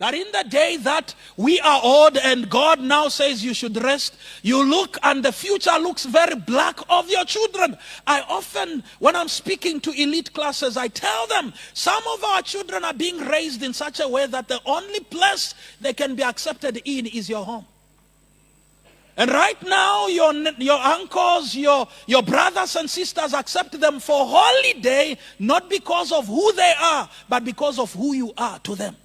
That in the day that we are old and God now says you should rest, you look and the future looks very black of your children. I often, when I'm speaking to elite classes, I tell them some of our children are being raised in such a way that the only place they can be accepted in is your home. And right now, your uncles, your brothers and sisters accept them for holiday, not because of who they are, but because of who you are to them.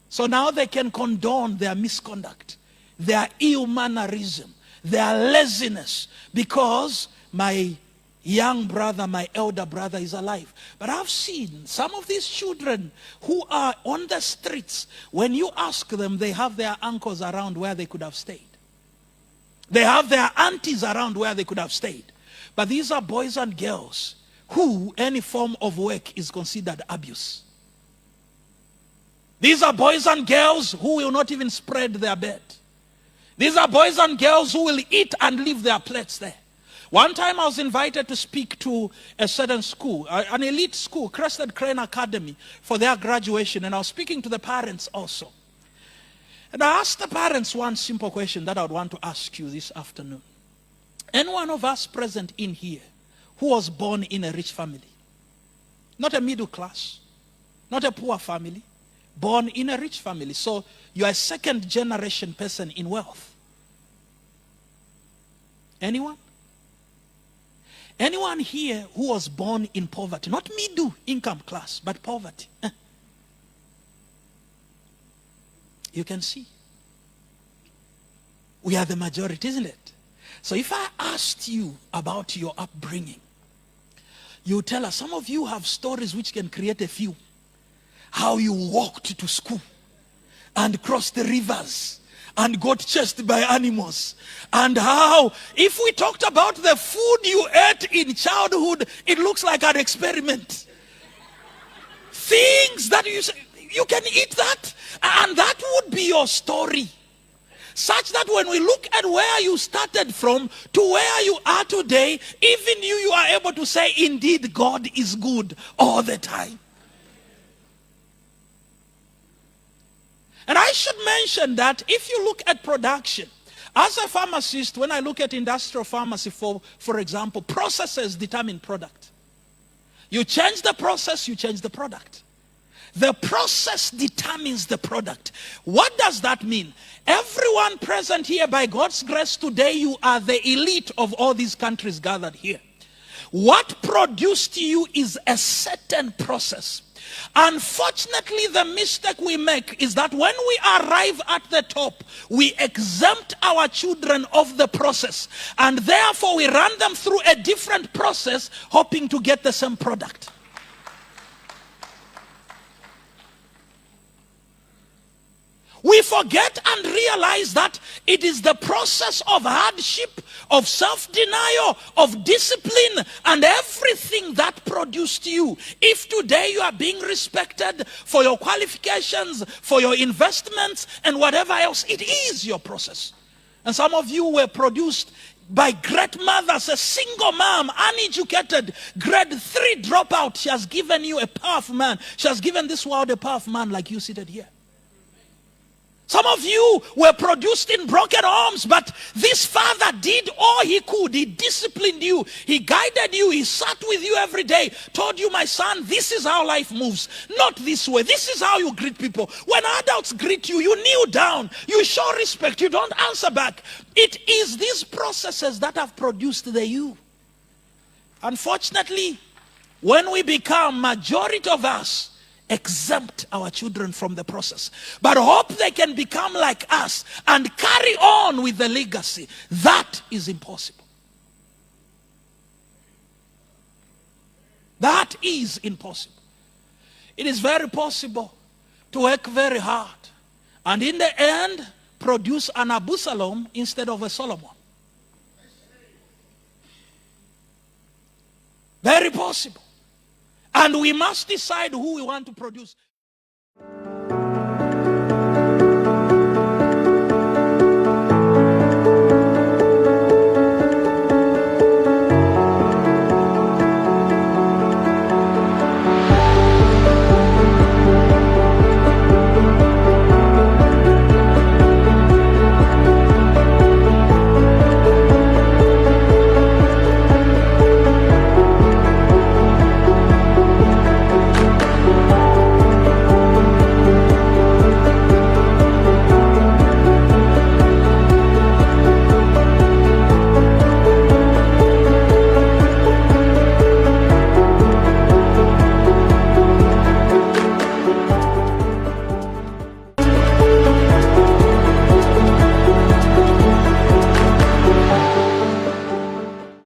So now they can condone their misconduct, their ill mannerism, their laziness, because my young brother, my elder brother is alive. But I've seen some of these children who are on the streets. When you ask them, they have their uncles around where they could have stayed. They have their aunties around where they could have stayed. But these are boys and girls who any form of work is considered abuse. These are boys and girls who will not even spread their bed. These are boys and girls who will eat and leave their plates there. One time I was invited to speak to a certain school, an elite school, Crested Crane Academy, for their graduation. And I was speaking to the parents also. And I asked the parents one simple question that I would want to ask you this afternoon. Any one of us present in here who was born in a rich family, not a middle class, not a poor family, born in a rich family. So you are a second generation person in wealth. Anyone? Anyone here who was born in poverty? Not middle income class, but poverty. You can see. We are the majority, isn't it? So if I asked you about your upbringing, you tell us, some of you have stories which can create a few. How you walked to school and crossed the rivers and got chased by animals. And how, if we talked about the food you ate in childhood, it looks like an experiment. Things that you can eat that, and that would be your story. Such that when we look at where you started from to where you are today, even you are able to say, indeed, God is good all the time. And I should mention that if you look at production, as a pharmacist, when I look at industrial pharmacy, for example, processes determine product. You change the process, you change the product. The process determines the product. What does that mean? Everyone present here, by God's grace today, you are the elite of all these countries gathered here. What produced you is a certain process. Unfortunately, the mistake we make is that when we arrive at the top, we exempt our children of the process. And therefore, we run them through a different process, hoping to get the same product. We forget and realize that it is the process of hardship, of self-denial, of discipline, and everything that produced you. If today you are being respected for your qualifications, for your investments, and whatever else, it is your process. And some of you were produced by great mothers, a single mom, uneducated, grade 3 dropout. She has given you a powerful man. She has given this world a powerful man like you seated here. Some of you were produced in broken homes, but this father did all he could. He disciplined you. He guided you. He sat with you every day. Told you, my son, this is how life moves. Not this way. This is how you greet people. When adults greet you, you kneel down. You show respect. You don't answer back. It is these processes that have produced the you. Unfortunately, when we become, majority of us, exempt our children from the process, but hope they can become like us and carry on with the legacy. That is impossible. That is impossible. It is very possible to work very hard and in the end produce an Absalom instead of a Solomon. Very possible. And we must decide who we want to produce.